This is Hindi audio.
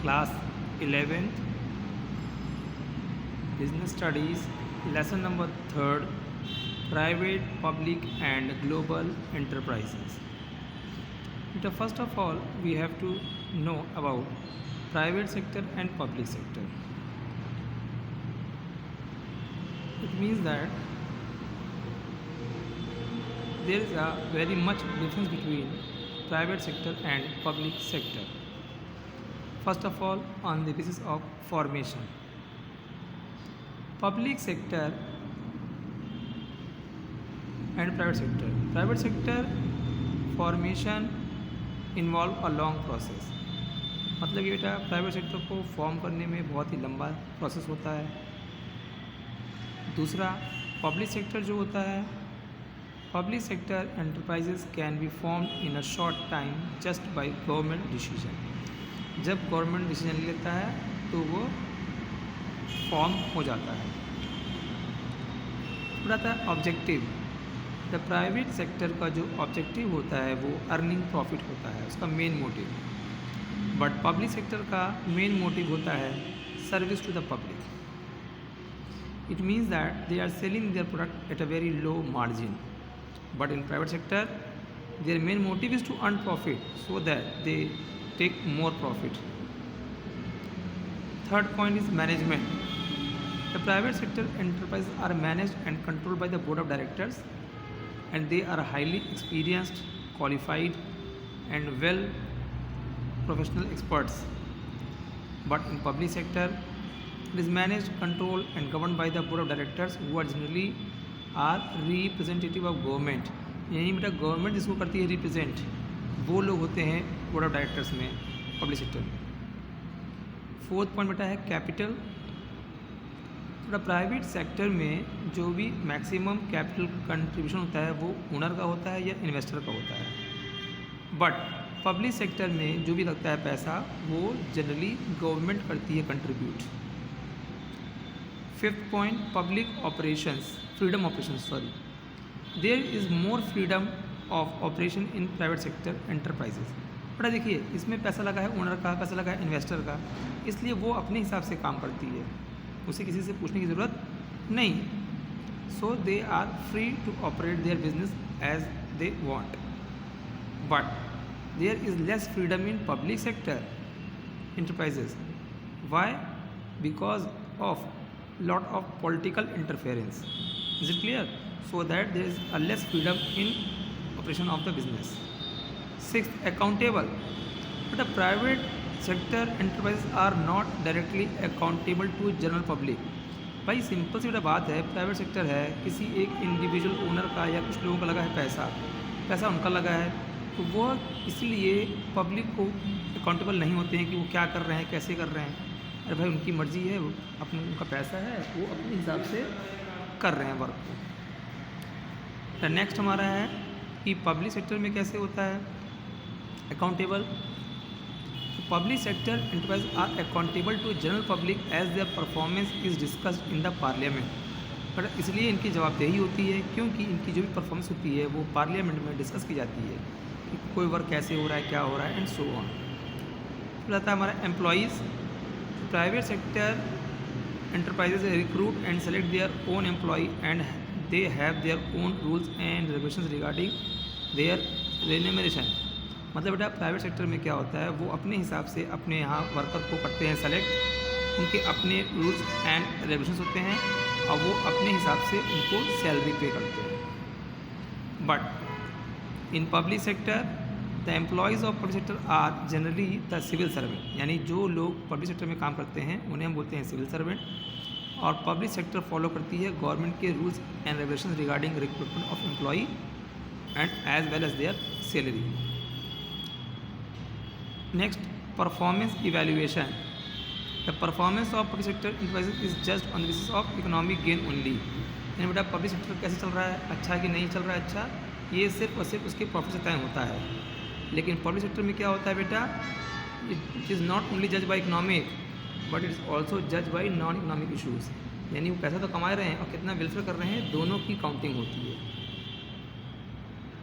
Class 11th Business Studies, Lesson number 3rd, Private, Public and Global Enterprises. First of all, we have to know about private sector and public sector. It means that there is a very much difference between private sector and public sector. First of all, on the basis of formation. Public sector and private sector. Private sector formation involve a long process, मतलब कि बेटा प्राइवेट सेक्टर को फॉर्म करने में बहुत ही लंबा प्रोसेस होता है। दूसरा, पब्लिक सेक्टर जो होता है, public sector enterprises can be formed in a short time just by government decision. जब गवर्नमेंट डिसीजन लेता है तो वो फॉर्म हो जाता है। आता है ऑब्जेक्टिव। द प्राइवेट सेक्टर का जो ऑब्जेक्टिव होता है वो अर्निंग प्रॉफिट होता है, उसका main motive. But public sector का मेन मोटिव होता है service to the public. It means that they are selling their product at a very low margin, but in private sector their main motive is to earn profit so that they take more profit. Third point is management. The private sector enterprises are managed and controlled by the board of directors, and they are highly experienced, qualified and well professional experts. But in public sector it is managed, controlled and governed by the board of directors who are generally are representative of government। यही बेटा गवर्नमेंट जिसको करती है रिप्रेजेंट, वो लोग होते हैं बोर्ड ऑफ डायरेक्टर्स में पब्लिक सेक्टर में। फोर्थ पॉइंट बेटा है कैपिटल। प्राइवेट सेक्टर में जो भी मैक्सिमम कैपिटल कंट्रीब्यूशन होता है वो ओनर का होता है या इन्वेस्टर का होता है। बट पब्लिक सेक्टर में जो भी लगता है पैसा वो जनरली गवर्नमेंट करती है contribute. Fifth point, public operations, freedom operations sorry. There is more freedom of operation in private sector enterprises. बड़ा देखिए, इसमें पैसा लगा है ओनर का, पैसा लगा है इन्वेस्टर का, इसलिए वो अपने हिसाब से काम करती है, उसे किसी से पूछने की ज़रूरत नहीं। So they are free to operate their business as they want. But there is less freedom in public sector enterprises. Why? Because of lot of political interference. Is it clear? So that there is a less freedom in operation of the business. Sixth, accountable. But the private sector enterprises are not directly accountable to general public. भाई सिंपल सी बेटा बात है, प्राइवेट सेक्टर है, किसी एक इंडिविजुअल ओनर का या कुछ लोगों का लगा है पैसा उनका लगा है, तो वो इसलिए पब्लिक को अकाउंटेबल नहीं होते हैं कि वो क्या कर रहे हैं, कैसे कर रहे हैं। अरे भाई उनकी मर्ज़ी है, वो अपने उनका पैसा है, वो अपने हिसाब से कर रहे हैं वर्क को। तो नेक्स्ट हमारा है कि पब्लिक सेक्टर में कैसे होता है accountable. Public sector enterprise are accountable to general public as their performance is discussed in the parliament. पर इसलिए इनकी जवाबदेही होती है क्योंकि इनकी जो भी परफॉर्मेंस होती है वो पार्लियामेंट में डिस्कस की जाती है कि कोई वर्क कैसे हो रहा है, क्या हो रहा है एंड सो ऑन। फिर आता है हमारा employees. Private sector enterprises recruit and select their own employ and they have their own rules and regulations regarding their remuneration. मतलब बेटा प्राइवेट सेक्टर में क्या होता है, वो अपने हिसाब से अपने यहाँ वर्कर को करते हैं सेलेक्ट, उनके अपने रूल्स एंड रेगुलेशंस होते हैं और वो अपने हिसाब से उनको सैलरी पे करते हैं। But in public sector the employees of public sector are generally the civil servant. यानी जो लोग पब्लिक सेक्टर में काम करते हैं उन्हें हम बोलते हैं सिविल सर्वेंट। और पब्लिक सेक्टर फॉलो करती है गवर्नमेंट के rules and regulations regarding recruitment of employee and as well as their salary. Next, performance evaluation. The performance of public sector enterprises is just on the basis of economic gain only. यानी बेटा पब्लिक सेक्टर कैसे चल रहा है, अच्छा कि नहीं चल रहा है, अच्छा, ये सिर्फ और सिर्फ उसके प्रॉफिट से तय होता है। लेकिन पब्लिक सेक्टर में क्या होता है बेटा, इट इज़ नॉट ओनली जज bye economic but it is also जज बाय नॉन इकोनॉमिक इशूज़। यानी वो पैसा तो कमा रहे हैं और कितना वेलफेयर कर रहे हैं, दोनों की काउंटिंग होती है।